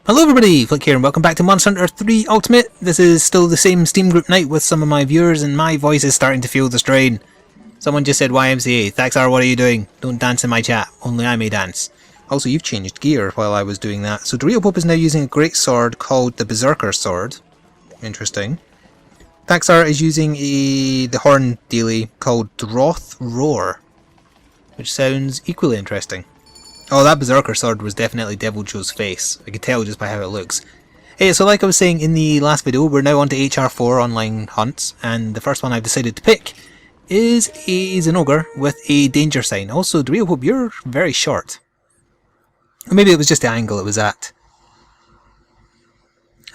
Hello everybody, Flik here and welcome back to Monster Hunter 3 Ultimate. This is still the same Steam group night with some of my viewers and my voice is starting to feel the strain. Someone just said YMCA. Thaxar, what are you doing? Don't dance in my chat, only I may dance. Also, you've changed gear while I was doing that. So Dorito Pope is now using a great sword called the Berserker Sword. Interesting. Thaxar is using the horn dealie called Droth Roar, which sounds equally interesting. Oh, that Berserker Sword was definitely Devil Joe's face. I could tell just by how it looks. Hey, so like I was saying in the last video, we're now on to HR4 online hunts, and the first one I've decided to pick is a Zinogre with a danger sign. Also, Dorito Pope, you're very short. Or maybe it was just the angle it was at.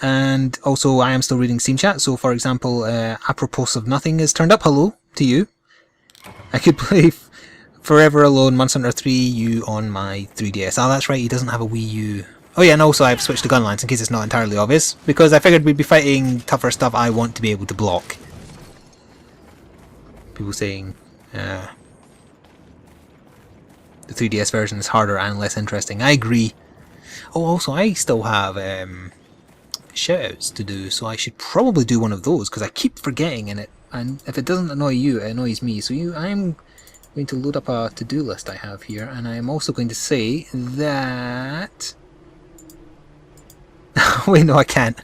And also, I am still reading Steam chat, so for example, apropos of nothing is turned up. Hello to you. I could play Forever Alone Monster Hunter 3 U on my 3DS. Oh, that's right, he doesn't have a Wii U. Oh yeah, and also I've switched to gun lines in case it's not entirely obvious, because I figured we'd be fighting tougher stuff I want to be able to block. People saying the 3DS version is harder and less interesting. I agree. Oh, also I still have shoutouts to do, so I should probably do one of those, because I keep forgetting in it, and if it doesn't annoy you, it annoys me. So I'm going to load up a to-do list I have here, and I am also going to say that wait, no, I can't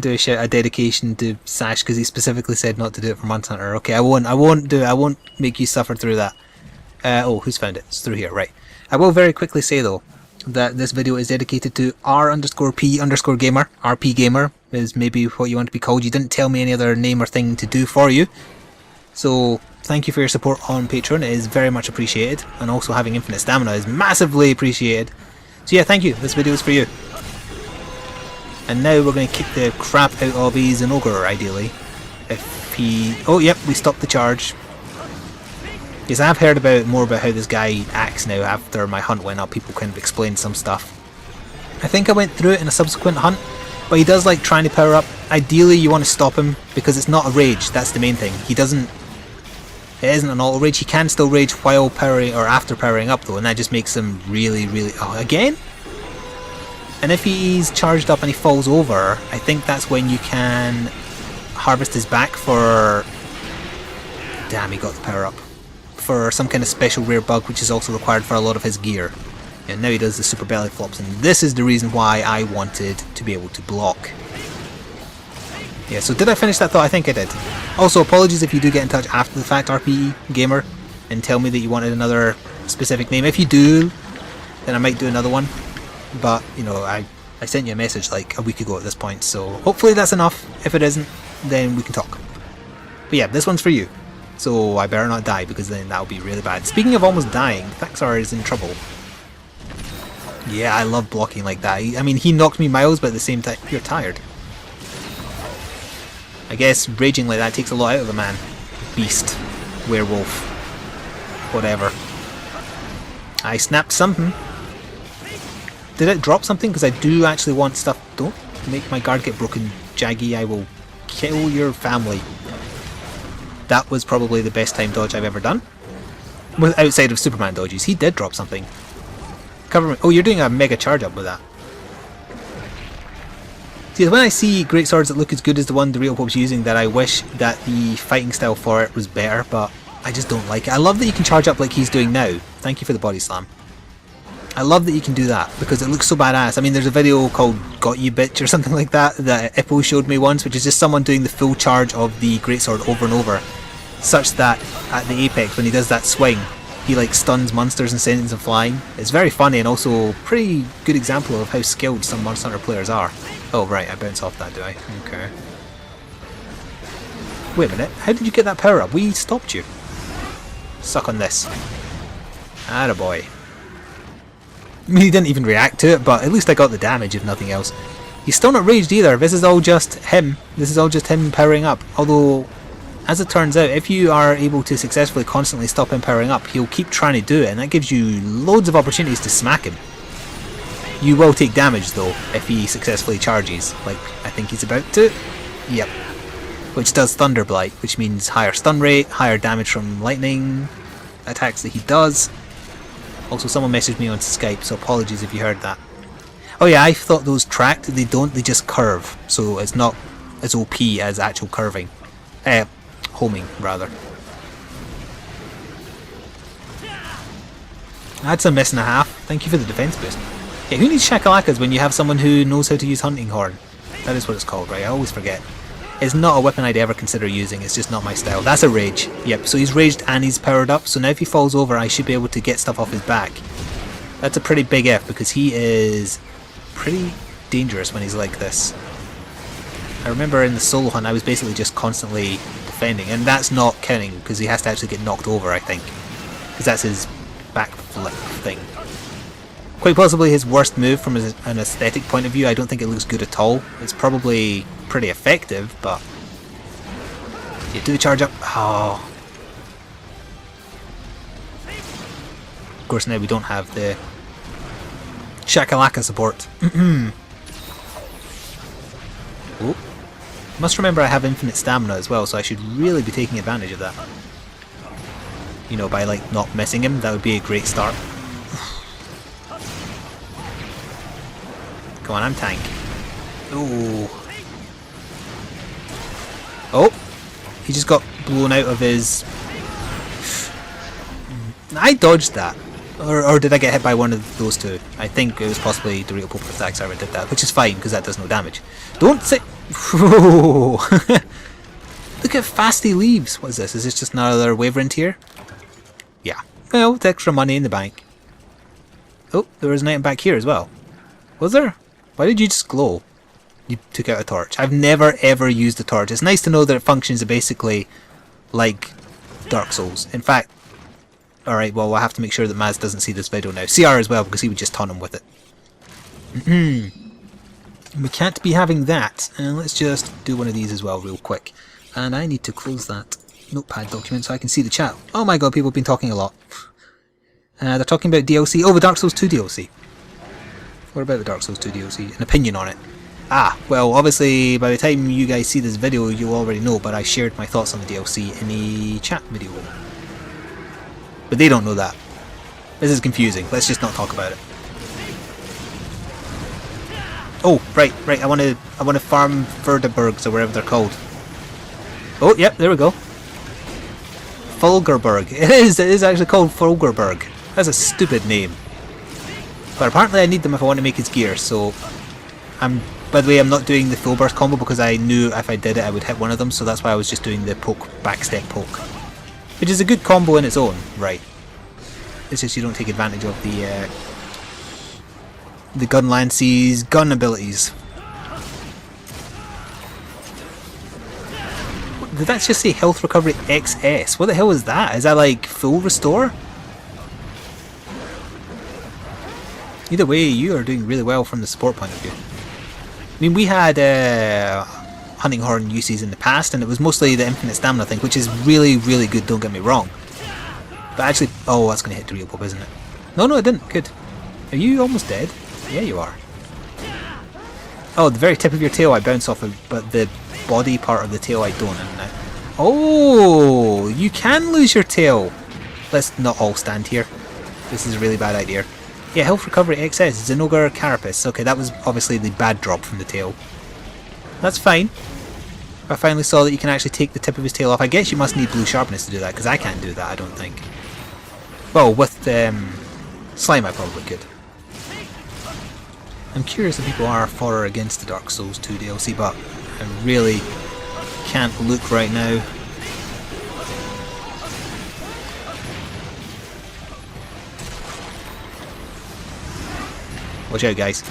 do a dedication to Sash because he specifically said not to do it for Monster Hunter. Okay, I won't make you suffer through that. Oh, who's found it? It's through here, right. I will very quickly say though that this video is dedicated to R_P_gamer. RP Gamer is maybe what you want to be called. You didn't tell me any other name or thing to do for you, so thank you for your support on Patreon. It is very much appreciated, and also having infinite stamina is massively appreciated. So yeah, thank you. This video is for you. And now we're going to kick the crap out of a Zinogre, ideally. If he... Oh, yep, we stopped the charge. Yes, I've heard more about how this guy acts now after my hunt went up. People kind of explained some stuff. I think I went through it in a subsequent hunt, but he does like trying to power up. Ideally, you want to stop him, because it's not a rage. That's the main thing. He doesn't... It isn't an auto rage. He can still rage while powering or after powering up though, and that just makes him really, really... Oh, again? And if he's charged up and he falls over, I think that's when you can harvest his back for... Damn, he got the power up. For some kind of special rare bug, which is also required for a lot of his gear. And now he does the super belly flops, and this is the reason why I wanted to be able to block. Yeah, so did I finish that thought? I think I did. Also, apologies if you do get in touch after the fact, RP Gamer, and tell me that you wanted another specific name. If you do, then I might do another one. But, you know, I sent you a message like a week ago at this point, so hopefully that's enough. If it isn't, then we can talk. But yeah, this one's for you. So I better not die, because then that'll be really bad. Speaking of almost dying, Thaxar is in trouble. Yeah, I love blocking like that. I mean, he knocked me miles, but at the same time, you're tired. I guess raging like that takes a lot out of a man. Beast. Werewolf. Whatever. I snapped something. Did it drop something? Because I do actually want stuff. Don't make my guard get broken, Jaggy. I will kill your family. That was probably the best time dodge I've ever done. Outside of Superman dodges. He did drop something. Cover me. Oh, you're doing a mega charge up with that. See, when I see great swords that look as good as the one Dorito Pope's using, that I wish that the fighting style for it was better, but I just don't like it. I love that you can charge up like he's doing now. Thank you for the body slam. I love that you can do that, because it looks so badass. I mean, there's a video called Got You Bitch or something like that Ippo showed me once, which is just someone doing the full charge of the greatsword over and over, such that at the apex, when he does that swing, he like stuns monsters and sends them flying. It's very funny, and also pretty good example of how skilled some Monster Hunter players are. Oh right, I bounce off that, do I? Okay. Wait a minute, how did you get that power up? We stopped you. Suck on this. Attaboy. I mean, he didn't even react to it, but at least I got the damage, if nothing else. He's still not raged either. This is all just him. This is all just him powering up. Although, as it turns out, if you are able to successfully constantly stop him powering up, he'll keep trying to do it, and that gives you loads of opportunities to smack him. You will take damage though if he successfully charges, like I think he's about to. Yep. Which does Thunder Blight, which means higher stun rate, higher damage from lightning attacks that he does. Also, someone messaged me on Skype, so apologies if you heard that. Oh yeah, I thought those tracked. They don't. They just curve. So it's not as OP as actual curving. Homing rather. That's a miss and a half. Thank you for the defense boost. Yeah, who needs shakalakas when you have someone who knows how to use hunting horn? That is what it's called, right? I always forget. It's not a weapon I'd ever consider using. It's just not my style. That's a rage. Yep. So he's raged and he's powered up. So now if he falls over, I should be able to get stuff off his back. That's a pretty big F because he is pretty dangerous when he's like this. I remember in the solo hunt I was basically just constantly defending, and that's not counting because he has to actually get knocked over, I think, because that's his back flip thing. Quite possibly his worst move from an aesthetic point of view. I don't think it looks good at all. It's probably pretty effective, but yeah, do the charge up. Oh. Of course now we don't have the shakalaka support. Oh. Must remember I have infinite stamina as well, so I should really be taking advantage of that. You know, by like not missing him, that would be a great start. Come on, I'm tank. Ooh. Oh! He just got blown out of his... I dodged that. Or did I get hit by one of those two? I think it was possibly the real Pope of the XIV did that, which is fine because that does no damage. Don't say... Look how fast he leaves. What is this? Is this just another Waverant here? Yeah. Well, with extra money in the bank. Oh, there was an item back here as well. Was there? Why did you just glow? You took out a torch. I've never ever used a torch. It's nice to know that it functions basically like Dark Souls. In fact, alright, well, we'll have to make sure that Maz doesn't see this video now. CR as well, because he would just taunt him with it. We can't be having that. And let's just do one of these as well real quick. And I need to close that notepad document so I can see the chat. Oh my god, people have been talking a lot. They're talking about DLC. Oh, the Dark Souls 2 DLC. What about the Dark Souls 2 DLC? An opinion on it? Ah, well, obviously, by the time you guys see this video, you'll already know, but I shared my thoughts on the DLC in the chat video. But they don't know that. This is confusing. Let's just not talk about it. Oh, right. I want to farm Verdebergs or whatever they're called. Oh, yep, there we go. Fulgerberg. It is actually called Fulgerberg. That's a stupid name. But apparently I need them if I want to make his gear, so... By the way, I'm not doing the full burst combo because I knew if I did it I would hit one of them, so that's why I was just doing the poke, backstep poke. Which is a good combo in its own, right. It's just you don't take advantage of the Gunlance's gun abilities. Did that just say health recovery XS? What the hell is that? Is that like full restore? Either way, you are doing really well from the support point of view. I mean, we had hunting horn uses in the past, and it was mostly the infinite stamina thing, which is really, really good, don't get me wrong. But actually, oh, that's going to hit the real Pope, isn't it? No, it didn't. Good. Are you almost dead? Yeah, you are. Oh, the very tip of your tail I bounce off of, but the body part of the tail I don't. And oh, you can lose your tail. Let's not all stand here. This is a really bad idea. Yeah, health recovery XS, Zinogre Carapace. Okay, that was obviously the bad drop from the tail. That's fine. I finally saw that you can actually take the tip of his tail off. I guess you must need blue sharpness to do that, because I can't do that, I don't think. Well, with slime I probably could. I'm curious if people are for or against the Dark Souls 2 DLC, but I really can't look right now. Watch out, guys.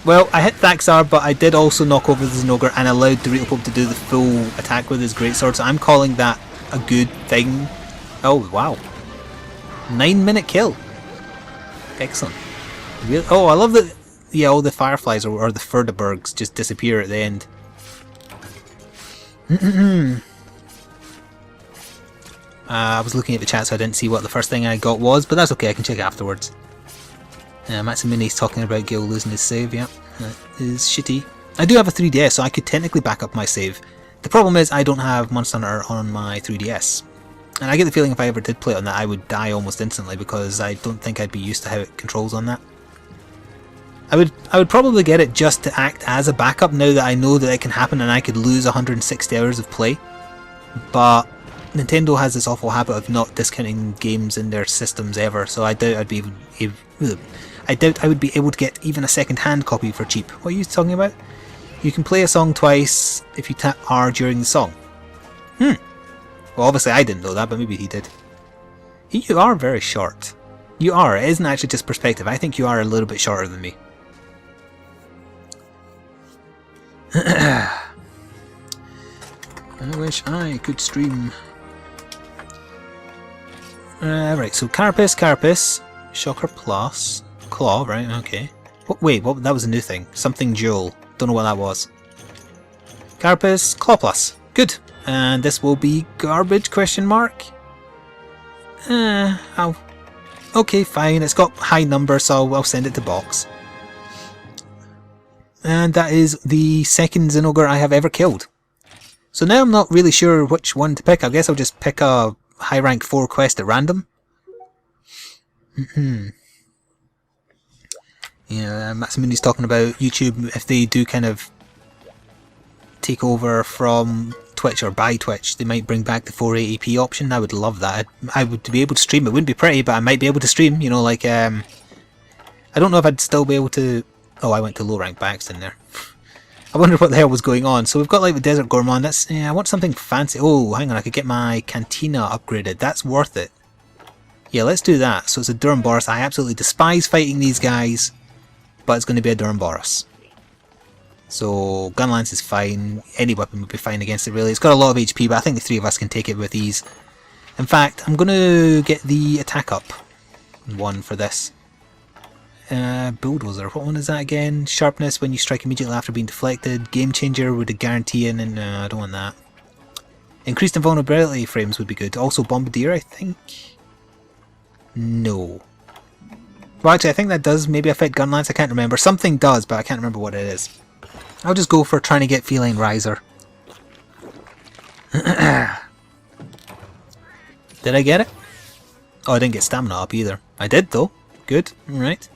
Well, I hit Thaxar, but I did also knock over the Zinogre and allowed the Pope to do the full attack with his greatsword, so I'm calling that a good thing. Oh, wow. 9-minute kill. Excellent. Really? Oh, I love that. Yeah, all the fireflies or the Verdebergs just disappear at the end. I was looking at the chat, so I didn't see what the first thing I got was, but that's okay, I can check afterwards. Maximini's talking about Gil losing his save, yeah, that is shitty. I do have a 3DS, so I could technically back up my save. The problem is I don't have Monster Hunter on my 3DS. And I get the feeling if I ever did play it on that, I would die almost instantly because I don't think I'd be used to how it controls on that. I would probably get it just to act as a backup now that I know that it can happen and I could lose 160 hours of play. But Nintendo has this awful habit of not discounting games in their systems ever, so I doubt I would be able to get even a second-hand copy for cheap. What are you talking about? You can play a song twice if you tap R during the song. Well, obviously I didn't know that, but maybe he did. You are very short. You are. It isn't actually just perspective. I think you are a little bit shorter than me. I wish I could stream. Right, so Carapace, Shocker Plus, Claw, right, okay. Wait, what? That was a new thing. Something dual. Don't know what that was. Carapace, Claw Plus. Good. And this will be garbage, question mark? Okay, fine. It's got high number, so I'll send it to box. And that is the second Zinogre I have ever killed. So now I'm not really sure which one to pick. I guess I'll just pick a high rank 4 quest at random. Yeah, Matsumuni's talking about YouTube, if they do kind of take over from Twitch or buy Twitch, they might bring back the 480p option. I would love that. I would be able to stream. It wouldn't be pretty, but I might be able to stream, you know, like, I don't know if I'd still be able to... Oh, I went to low rank by accident there. I wonder what the hell was going on. So we've got like the Desert Gourmand. That's, I want something fancy. Oh, hang on, I could get my Cantina upgraded. That's worth it. Yeah, let's do that. So it's a Durham Boris. I absolutely despise fighting these guys, but it's going to be a Durham Boris. So gun lance is fine. Any weapon would be fine against it, really. It's got a lot of HP, but I think the three of us can take it with ease. In fact, I'm going to get the attack up one for this. Bulldozer, what one is that again? Sharpness when you strike immediately after being deflected. Game changer with a guarantee in, and I don't want that. Increased invulnerability frames would be good. Also Bombardier, I think? No. Well, actually, I think that does maybe affect gun lance. I can't remember. Something does, but I can't remember what it is. I'll just go for trying to get Feline Riser. Did I get it? Oh, I didn't get stamina up either. I did though. Good. Alright.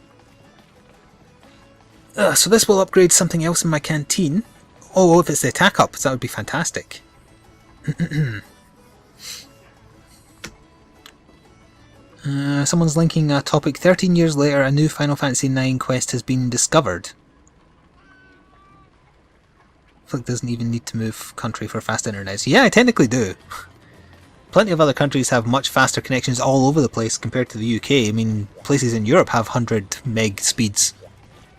So this will upgrade something else in my canteen. Oh, if it's the attack up, that would be fantastic. Someone's linking a topic. 13 years later, a new Final Fantasy IX quest has been discovered. Flik doesn't even need to move country for fast internet. So yeah, I technically do. Plenty of other countries have much faster connections all over the place compared to the UK. I mean, places in Europe have 100 meg speeds.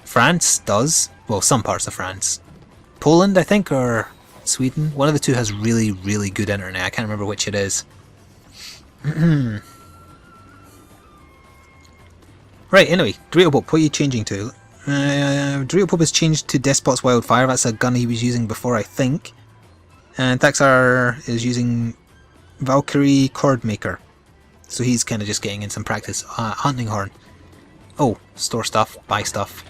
France does. Well, some parts of France. Poland, I think, or Sweden. One of the two has really, really good internet. I can't remember which it is. Right, anyway, Dorito Pope, what are you changing to? Dorito Pope has changed to Despot's Wildfire. That's a gun he was using before, I think. And Taxar is using Valkyrie Cordmaker. So he's kind of just getting in some practice. Hunting Horn. Oh, store stuff, buy stuff.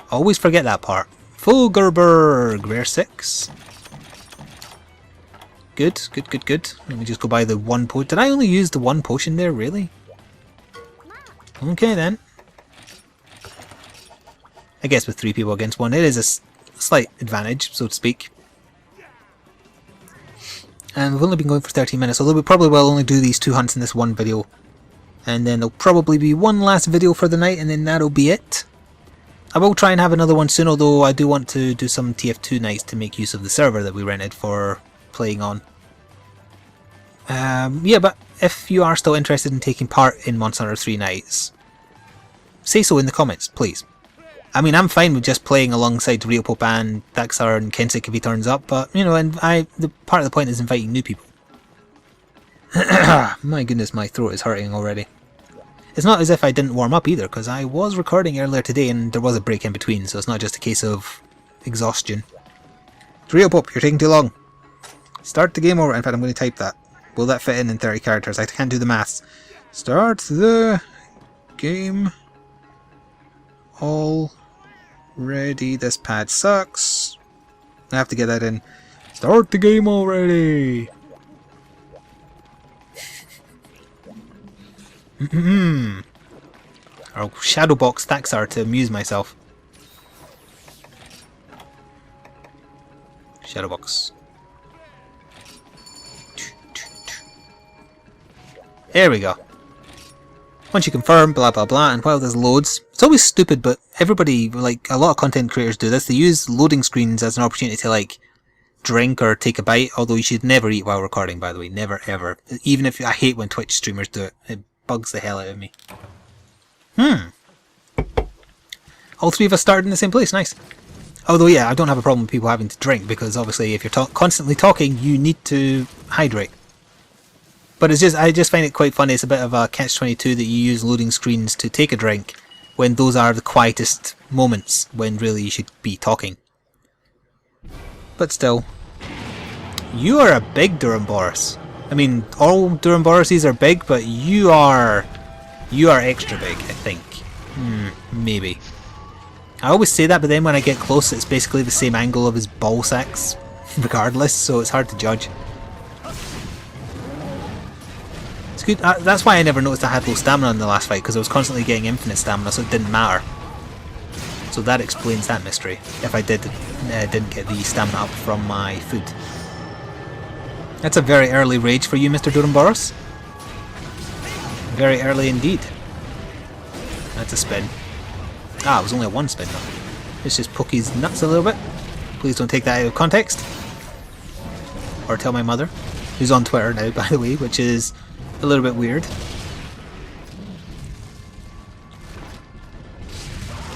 Always forget that part. Fulgerberg, rare 6. Good, good, good, good. Let me just go buy the one potion. Did I only use the one potion there, really? Okay then. I guess with 3 people against 1, it is a slight advantage, so to speak. And we've only been going for 13 minutes, although we probably will only do these 2 hunts in this one video. And then there'll probably be one last video for the night, and then that'll be it. I will try and have another one soon, although I do want to do some TF2 nights to make use of the server that we rented for playing on. Yeah, but if you are still interested in taking part in Monster Hunter 3 nights, say so in the comments, please. I mean, I'm fine with just playing alongside Dorito Pope and Daxar and Kensik if he turns up, but, you know, and the part of the point is inviting new people. My goodness, my throat is hurting already. It's not as if I didn't warm up either, because I was recording earlier today and there was a break in between, so it's not just a case of exhaustion. Dorito Pope, you're taking too long. Start the game over. In fact, I'm going to type that. Will that fit in 30 characters? I can't do the maths. Start the game already. This pad sucks. I have to get that in. Start the game already. I'll shadowbox Thaxar to amuse myself. Shadowbox. There we go. Once you confirm, blah blah blah, and while there's loads, it's always stupid, but everybody, like a lot of content creators do this, they use loading screens as an opportunity to like drink or take a bite, although you should never eat while recording, by the way, never ever. Even if, I hate when Twitch streamers do it, it bugs the hell out of me. All three of us started in the same place, nice. Although yeah, I don't have a problem with people having to drink, because obviously if you're constantly talking, you need to hydrate. But it's just, I just find it quite funny, it's a bit of a catch-22 that you use loading screens to take a drink, when those are the quietest moments, when really you should be talking. But still, you are a big Duramboros. I mean, all Duramboroses are big, but you are extra big, I think. Maybe. I always say that, but then when I get close, it's basically the same angle of his ball sacks, regardless, so it's hard to judge. It's good. That's why I never noticed I had low stamina in the last fight, because I was constantly getting infinite stamina, so it didn't matter. So that explains that mystery, if I didn't get the stamina up from my food. That's a very early rage for you, Mr. Duramboros. Very early indeed. That's a spin. Ah, it was only a one spin though. Let's just poke his nuts a little bit. Please don't take that out of context. Or tell my mother, who's on Twitter now, by the way, which is a little bit weird.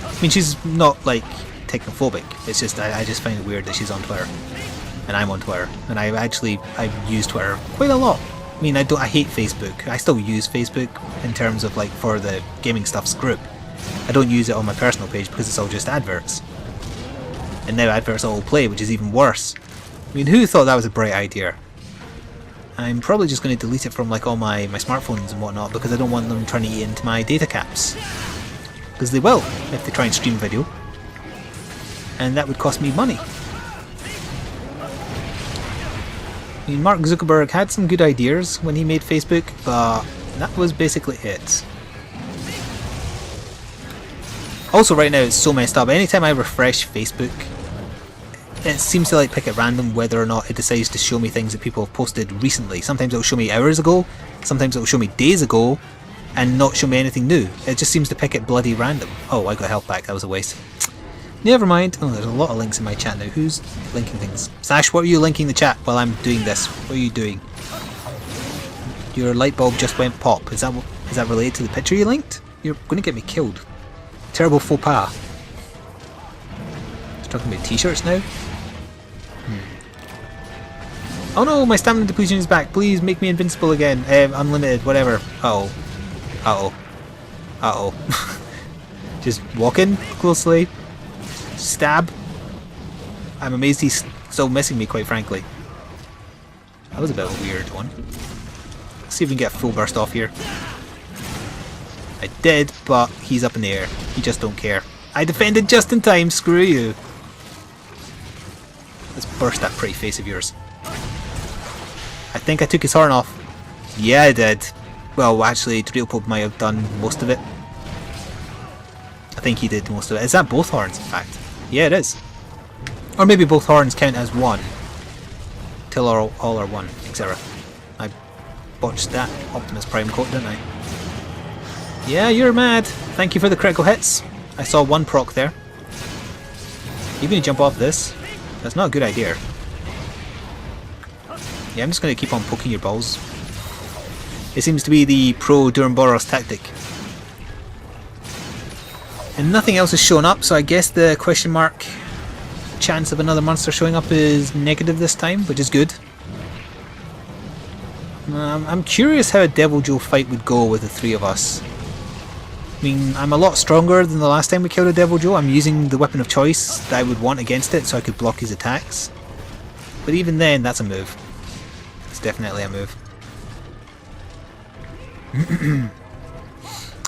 I mean, she's not, like, technophobic. It's just, I just find it weird that she's on Twitter. And I'm on Twitter. And I use Twitter quite a lot. I mean, I hate Facebook. I still use Facebook in terms of, like, for the gaming stuffs group. I don't use it on my personal page because it's all just adverts. And now adverts all play, which is even worse. I mean, who thought that was a bright idea? I'm probably just going to delete it from, like, all my smartphones and whatnot, because I don't want them trying to eat into my data caps. Because they will, if they try and stream video. And that would cost me money. I mean, Mark Zuckerberg had some good ideas when he made Facebook, but that was basically it. Also right now it's so messed up, anytime I refresh Facebook, it seems to like pick at random whether or not it decides to show me things that people have posted recently. Sometimes it'll show me hours ago, sometimes it'll show me days ago, and not show me anything new. It just seems to pick it bloody random. Oh, I got health back, that was a waste. Never mind. Oh, there's a lot of links in my chat now. Who's linking things? Sash, what are you linking the chat while I'm doing this? What are you doing? Your light bulb just went pop. Is that related to the picture you linked? You're going to get me killed. Terrible faux pas. He's talking about t-shirts now? Oh no, my stamina depletion is back. Please make me invincible again. Unlimited, whatever. Uh-oh. Uh-oh. Uh-oh. Just walk in closely. Stab. I'm amazed he's still missing me, quite frankly. That was a bit of a weird one. Let's see if we can get a full burst off here. I did, but he's up in the air. He just don't care. I defended just in time, screw you. Let's burst that pretty face of yours. I think I took his horn off. Yeah, I did. Well, actually, Drillpub might have done most of it. I think he did most of it. Is that both horns, in fact? Yeah, it is. Or maybe both horns count as one. Till all are one, etc. I botched that Optimus Prime quote, didn't I? Yeah, you're mad. Thank you for the critical hits. I saw one proc there. You're going to jump off this? That's not a good idea. Yeah, I'm just going to keep on poking your balls. It seems to be the pro Duramboros tactic. And nothing else has shown up, so I guess the question mark chance of another monster showing up is negative this time, which is good. I'm curious how a Devil Joe fight would go with the three of us. I mean, I'm a lot stronger than the last time we killed a Devil Joe. I'm using the weapon of choice that I would want against it so I could block his attacks. But even then, that's a move. It's definitely a move.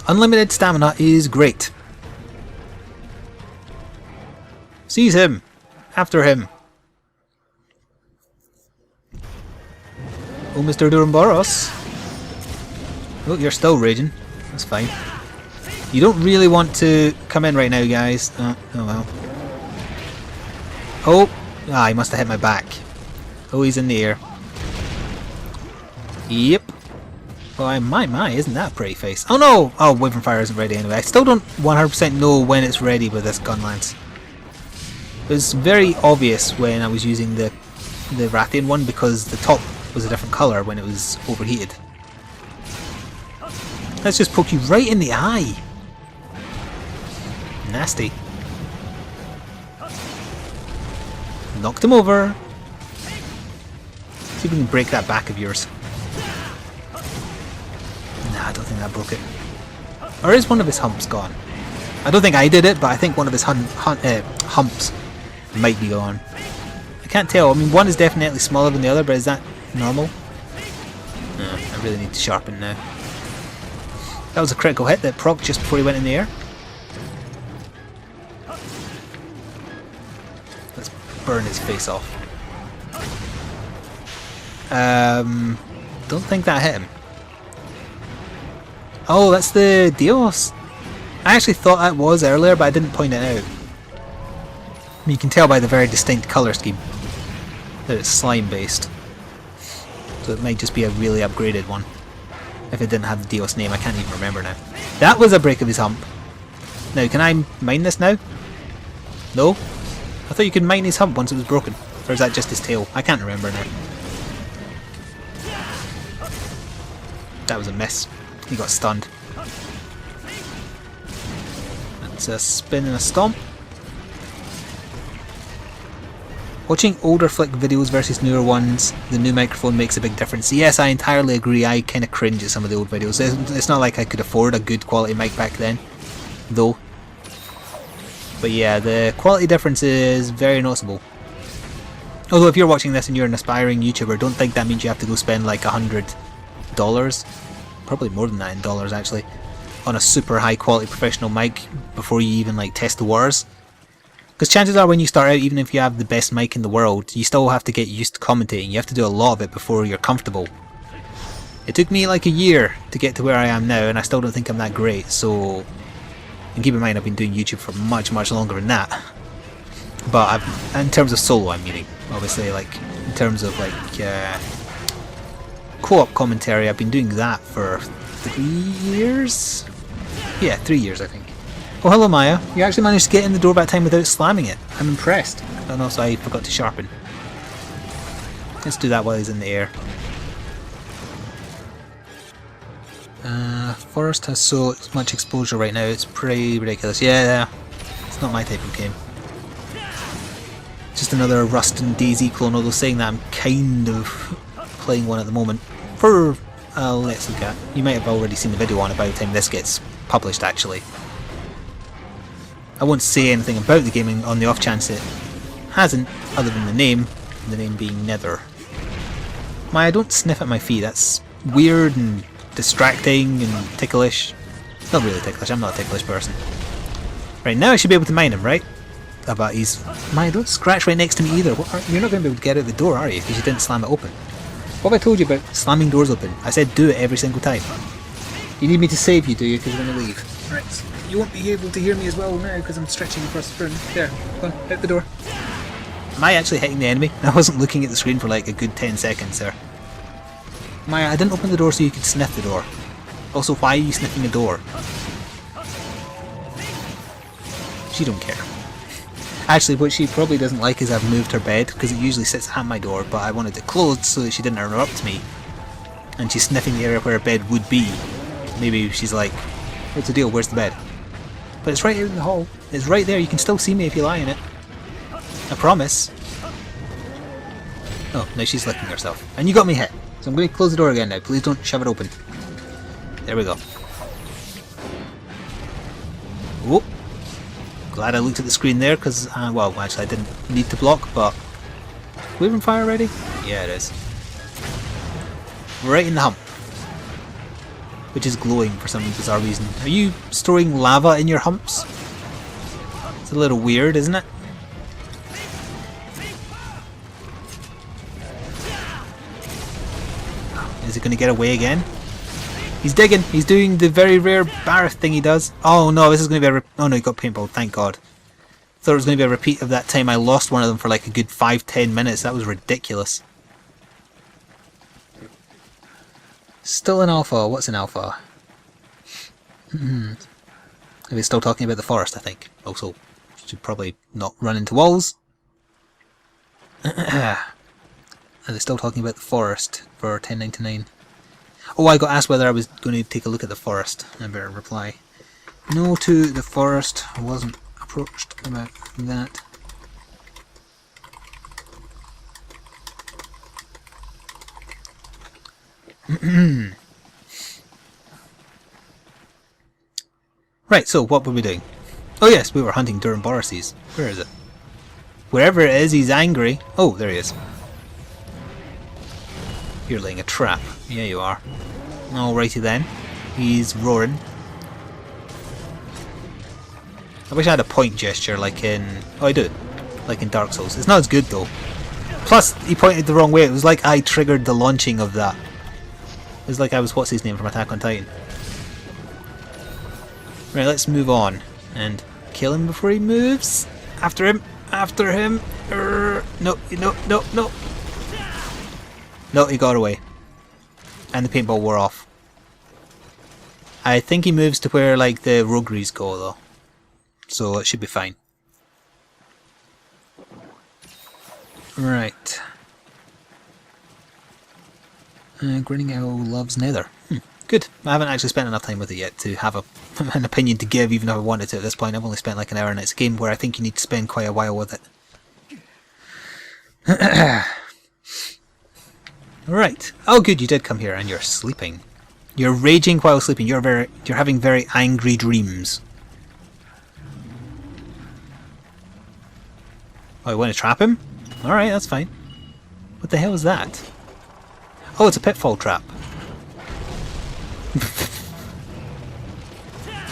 Unlimited stamina is great. Seize him! After him! Oh, Mr. Duramboros. Oh, you're still raging. That's fine. You don't really want to come in right now, guys. Oh well. Oh! Ah, he must have hit my back. Oh, he's in the air. Yep. Oh, my, isn't that a pretty face? Oh no! Oh, Wyvern Fire isn't ready anyway. I still don't 100% know when it's ready with this gun lance. It was very obvious when I was using the Rathian one because the top was a different colour when it was overheated. Let's just poke you right in the eye. Nasty. Knocked him over. See if we can break that back of yours. Nah, I don't think that broke it. Or is one of his humps gone? I don't think I did it, but I think one of his humps might be gone. I can't tell. I mean, one is definitely smaller than the other, but is that normal? No, I really need to sharpen now. That was a critical hit that proc just before he went in the air. Let's burn his face off. Don't think that hit him. Oh, that's the Dios. I actually thought that was earlier, but I didn't point it out. You can tell by the very distinct colour scheme that it's slime based. So it might just be a really upgraded one. If it didn't have the Dios name, I can't even remember now. That was a break of his hump. Now, can I mine this now? No? I thought you could mine his hump once it was broken. Or is that just his tail? I can't remember now. That was a miss. He got stunned. That's a spin and a stomp. Watching older Flik videos versus newer ones, the new microphone makes a big difference. Yes, I entirely agree. I kind of cringe at some of the old videos. It's not like I could afford a good quality mic back then, though. But yeah, the quality difference is very noticeable. Although if you're watching this and you're an aspiring YouTuber, don't think that means you have to go spend like $100, probably more than that in dollars actually, on a super high quality professional mic before you even like test the waters. Because chances are when you start out, even if you have the best mic in the world, you still have to get used to commentating. You have to do a lot of it before you're comfortable. It took me like a year to get to where I am now, and I still don't think I'm that great, so... And keep in mind I've been doing YouTube for much longer than that. But in terms of solo, I'm meaning. Obviously, like, in terms of like co-op commentary, I've been doing that for 3 years? Yeah, 3 years I think. Oh, hello Maya. You actually managed to get in the door by time without slamming it. I'm impressed. And also I forgot to sharpen. Let's do that while he's in the air. Forest has so much exposure right now, it's pretty ridiculous. Yeah, it's not my type of game. Just another Rust and DayZ clone, although saying that I'm kind of playing one at the moment. For, let's look at. You might have already seen the video on it by the time this gets published actually. I won't say anything about the gaming on the off chance it hasn't, other than the name being Nether. Maya, don't sniff at my feet, that's weird and distracting and ticklish. Not really ticklish, I'm not a ticklish person. Right, now I should be able to mine him, right? But he's... Maya, don't scratch right next to me either. You're not going to be able to get out the door, are you? Because you didn't slam it open. What have I told you about slamming doors open? I said do it every single time. You need me to save you, do you? Because you're going to leave. Right. You won't be able to hear me as well now because I'm stretching across the room. There, go on, out the door. Am I actually hitting the enemy? I wasn't looking at the screen for like a good 10 seconds there. Maya, I didn't open the door so you could sniff the door. Also, why are you sniffing the door? She don't care. Actually, what she probably doesn't like is I've moved her bed because it usually sits at my door, but I wanted it closed so that she didn't interrupt me. And she's sniffing the area where her bed would be. Maybe she's like, what's the deal, where's the bed? But it's right out in the hall. It's right there, you can still see me if you lie in it. I promise. Oh, now she's licking herself. And you got me hit. So I'm going to close the door again now. Please don't shove it open. There we go. Whoop. Glad I looked at the screen there because, well, actually I didn't need to block, but... Wyvern Fire ready? Yeah, it is. Right in the hump. Which is glowing for some bizarre reason. Are you storing lava in your humps? It's a little weird, isn't it? Is it going to get away again? He's digging. He's doing the very rare Barrett thing he does. Oh no, this is going to be a... Oh no, he got paintball, thank God. Thought it was going to be a repeat of that time I lost one of them for like a good 5-10 minutes. That was ridiculous. Still in alpha. What's in alpha? Are they still talking about the forest, I think. Also, should probably not run into walls. Are they still talking about the forest for 1099? Oh, I got asked whether I was going to take a look at the forest. I better reply. No to the forest. I wasn't approached about that. Right, so what were we doing? Oh yes, we were hunting Duramboruses. Where is it? Wherever it is, he's angry. Oh, there he is. You're laying a trap. Yeah, you are. Alrighty then. He's roaring. I wish I had a point gesture like in... Oh, I do. Like in Dark Souls. It's not as good though. Plus, he pointed the wrong way. It was like I triggered the launching of that. It was like I was... What's his name from Attack on Titan? Right, let's move on. And kill him before he moves. After him. After him. No, no, no, no. No, he got away. And the paintball wore off. I think he moves to where like the rogueries go though. So it should be fine. Right. Grinning Owl loves Nether. Good. I haven't actually spent enough time with it yet to have an opinion to give, even if I wanted to at this point. I've only spent like an hour, and it's a game where I think you need to spend quite a while with it. Right. Oh good, you did come here and you're sleeping. You're raging while sleeping. You're having very angry dreams. Oh, you want to trap him? Alright, that's fine. What the hell is that? Oh, it's a pitfall trap.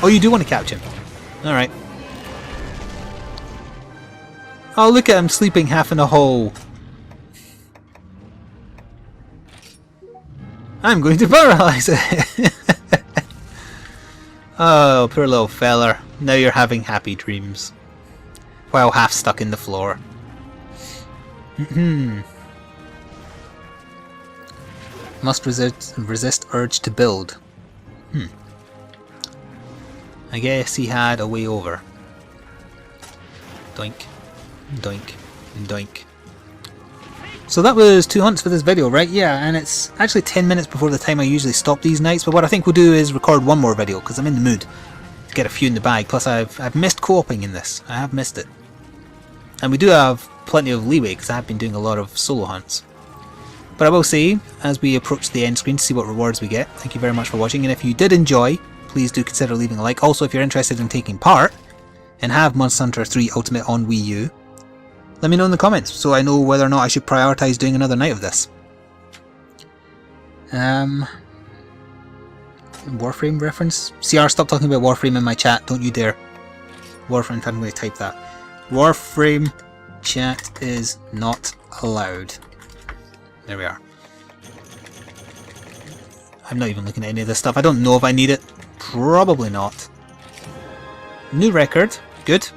Oh, you do want to catch him. Alright. Oh, look at him sleeping half in a hole. I'm going to paralyze it. Oh, poor little feller. Now you're having happy dreams. While half stuck in the floor. Must resist urge to build. I guess he had a way over. Doink. Doink. Doink. So that was 2 hunts for this video, right? Yeah, and it's actually 10 minutes before the time I usually stop these nights, but what I think we'll do is record one more video, because I'm in the mood to get a few in the bag. Plus I've missed co-oping in this. I have missed it. And we do have plenty of leeway, because I have been doing a lot of solo hunts. But I will say, as we approach the end screen to see what rewards we get, thank you very much for watching, and if you did enjoy, please do consider leaving a like. Also, if you're interested in taking part, and have Monster Hunter 3 Ultimate on Wii U, let me know in the comments, so I know whether or not I should prioritise doing another night of this. Warframe reference? CR, stop talking about Warframe in my chat, don't you dare. Warframe, I'm going to type that. Warframe chat is not allowed. There we are. I'm not even looking at any of this stuff. I don't know if I need it. Probably not. New record. Good.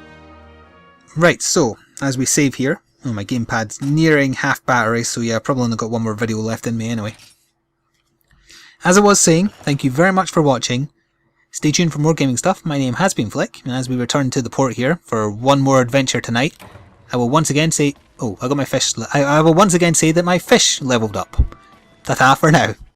Right, so, as we save here, oh, my gamepad's nearing half battery, so yeah, I've probably only got one more video left in me anyway. As I was saying, thank you very much for watching. Stay tuned for more gaming stuff. My name has been Flik, and as we return to the port here for one more adventure tonight, I will once again say... Oh, I got my fish... I will once again say that my fish leveled up. Ta-ta for now.